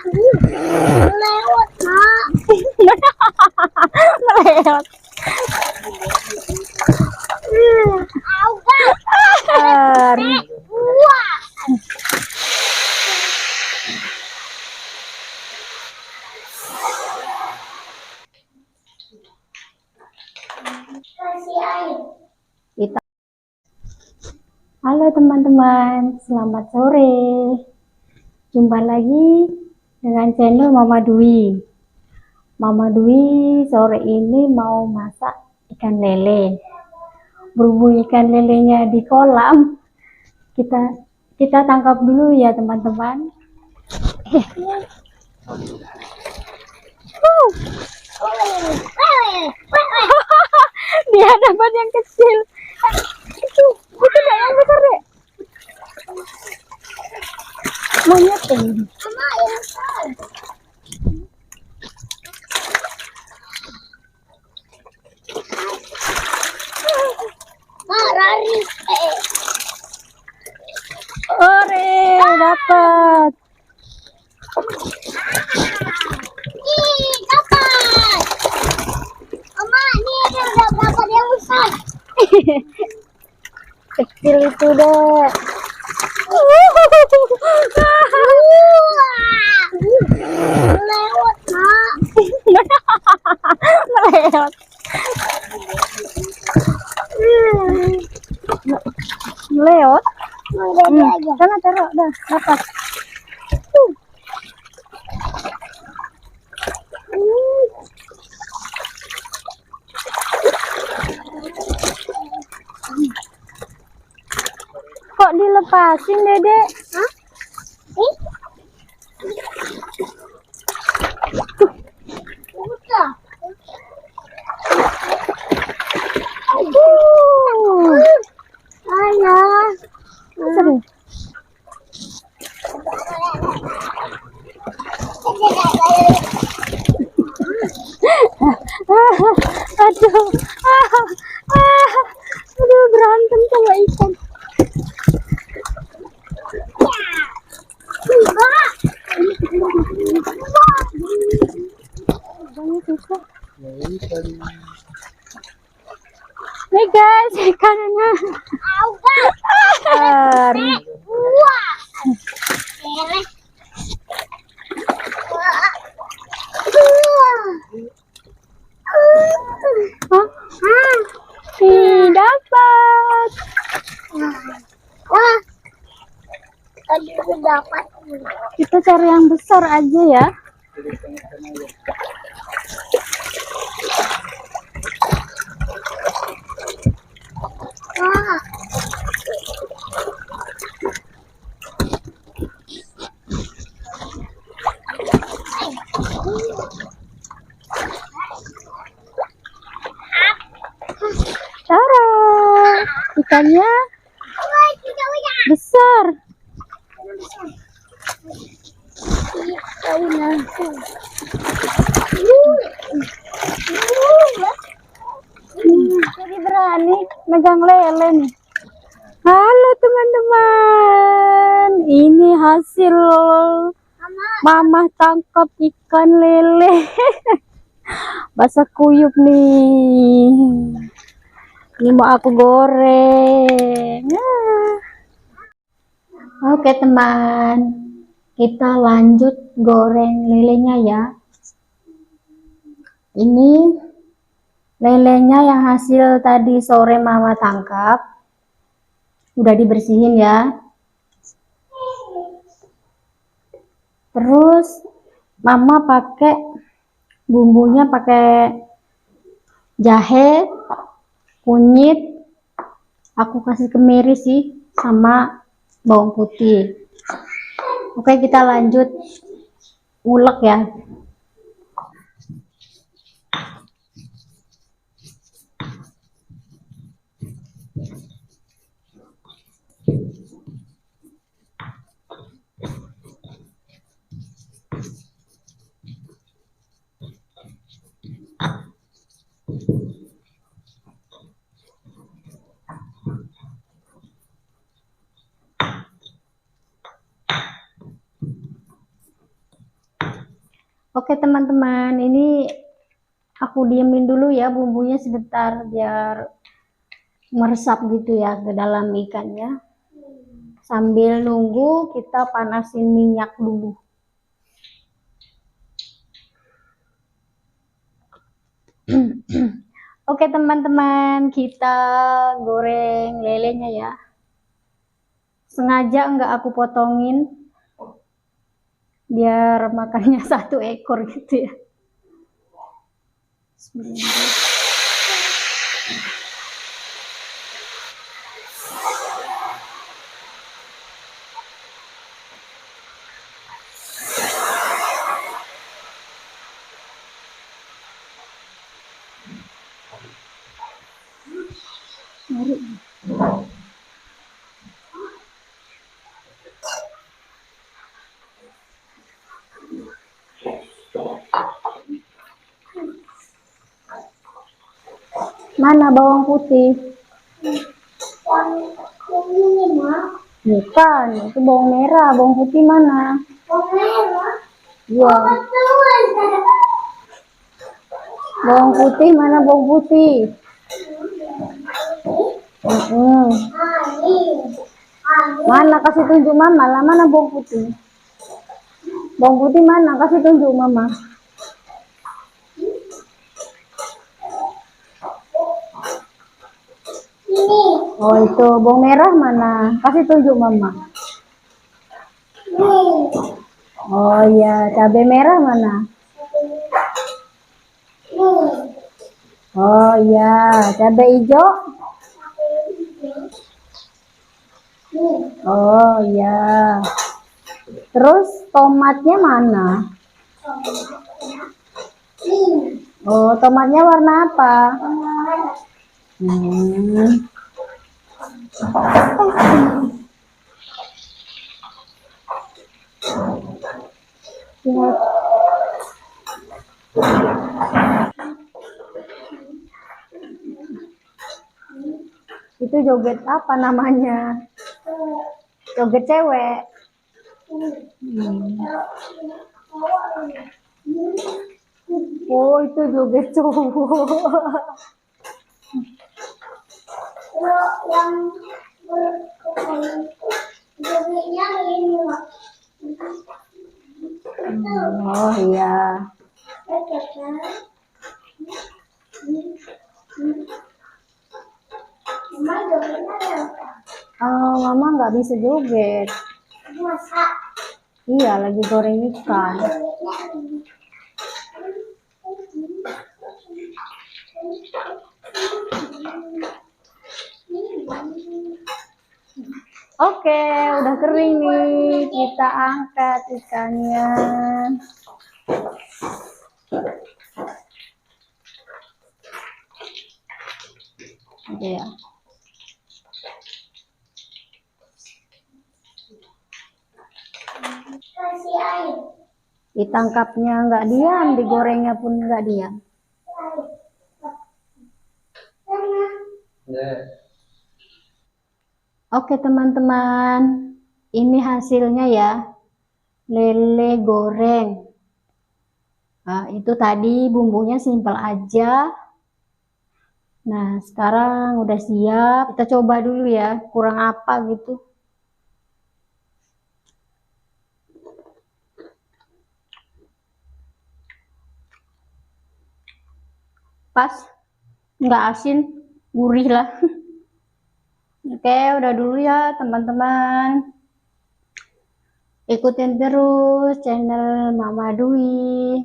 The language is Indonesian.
Melewat, Mak. Melewat. Wah. Kasih air. Kita. Halo teman-teman, selamat sore. Jumpa lagi dengan channel Mama Dwi. Mama Dwi sore ini mau masak ikan lele. Berhubung ikan lelenya di kolam, kita tangkap dulu ya teman-teman. Dia dapat yang kecil. Itu tidak yang besar deh. Monyet ini. Mama, yang besar. Mak, lari. Ore, dapat. Ih, dapat. Mama, ini ada berapa yang besar? Kecil itu deh. Lewat, Mak. Melewat. Melewat. Sana taruh dah, dapat. Kok dilepasin, Dedek? Hah? Udah. Ayah. Seru. Aduh. Aduh, berantem sama ikan. Susah. Nih guys, ikannya. Wah. Beres. Hah? Dapat. Wah. Tadi udah dapat. Kita cari yang besar aja ya. Wah. Cara ikannya besar. Jadi berani megang lele nih. Halo teman-teman, ini hasil Mama tangkap ikan lele. Basah kuyup nih. Ini mau aku goreng. Oke teman, kita lanjut goreng lelenya ya. Ini lelenya yang hasil tadi sore Mama tangkap. Udah dibersihin ya. Terus Mama pakai bumbunya, pakai jahe, kunyit, aku kasih kemiri sih, sama bawang putih. Oke, kita lanjut ulek ya. Oke teman-teman, ini aku diemin dulu ya bumbunya sebentar biar meresap gitu ya ke dalam ikannya. Sambil nunggu kita panasin minyak dulu. Oke teman-teman, kita goreng lelenya ya. Sengaja nggak aku potongin biar makannya satu ekor gitu ya. Bismillah. Mari. Mana bawang putih? Ini mah. Bukan, itu bawang merah. Bawang putih mana? Oh, merah. Iya. Betul. Bawang putih mana bawang putih? Mm-mm. Mana kasih tunjuk mama lah, mana bawang putih? Bawang putih mana? Kasih tunjuk mama. Ini. Oh itu bawang merah mana? Kasih tunjuk mama. Oh iya, cabai merah mana? Oh iya, cabai hijau. Oh iya. Terus tomatnya mana? Oh, tomatnya warna apa? Hmm. Ya. Itu joget apa namanya? Joget cewek. Oh, itu joget cowok. Yang jogetnya ini loh. Oh iya. Oh, mama nggak bisa joget. Masa Iya, lagi goreng ikan. Oke, udah kering nih. Kita angkat ikannya. Oke ya. kasih air. Ditangkapnya nggak diam, digorengnya pun nggak diam. Oke teman-teman, ini hasilnya ya, lele goreng. Nah, itu tadi bumbunya simpel aja. Nah, sekarang udah siap. Kita coba dulu ya, kurang apa gitu. Pas, nggak asin, gurih lah. Oke, udah dulu ya teman-teman. Ikutin terus channel Mama Dwi.